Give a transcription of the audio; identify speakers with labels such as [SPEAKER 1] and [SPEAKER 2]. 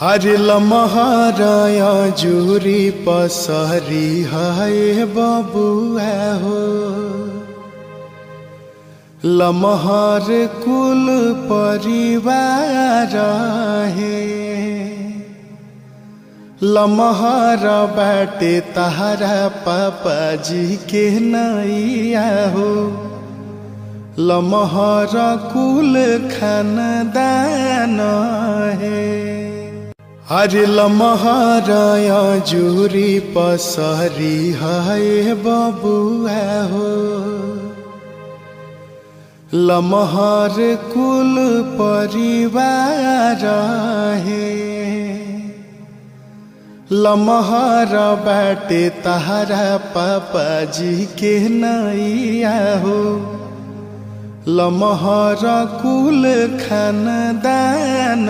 [SPEAKER 1] हरे लमहराया जुरी पसरी हाय बबुआ हो। लमहर कुल परिवार है। लमहर बाटे तहरा पापा जी के नैया हो। लमहर कुल खानदान है। हरे लमहराया जुरी पसरी हाय बबुआ हो। लमहर कुल परिवार है। लमहर बाटे तहरा पापा जी के नैया हो। लमहर कुल खानदान